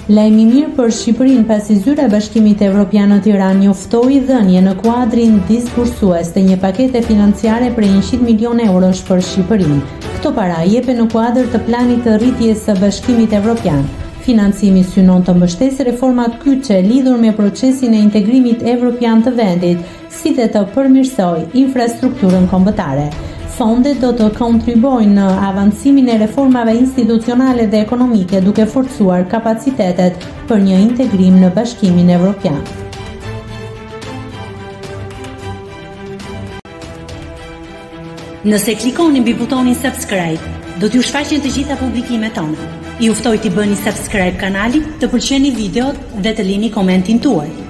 Lajm i mirë për Shqipërinë pasi zyra e Bashkimit Evropian në Tiranë njoftoi dhënie në kuadrin disbursues të një pakete financiare prej 100 milionë eurosh për Shqipërinë. Këto para jepen në kuadër të planit të rritjes së Bashkimit Evropian. Financimi synon të mbështesë reformat kyçe lidhur me procesin e integrimit evropian të vendit, si dhe të përmirësojë infrastrukturën kombëtare. Fondet do të kontribuojnë në avancimin e reformave institucionale dhe ekonomike, duke forcuar kapacitetet për një integrim në Bashkimin Evropian. Nëse klikoni mbi butonin subscribe, do t'ju shfaqen të gjitha publikimet tona. Ju ftoj t'i bëni subscribe kanalit, të pëlqeni videot dhe të lini komentin tuaj.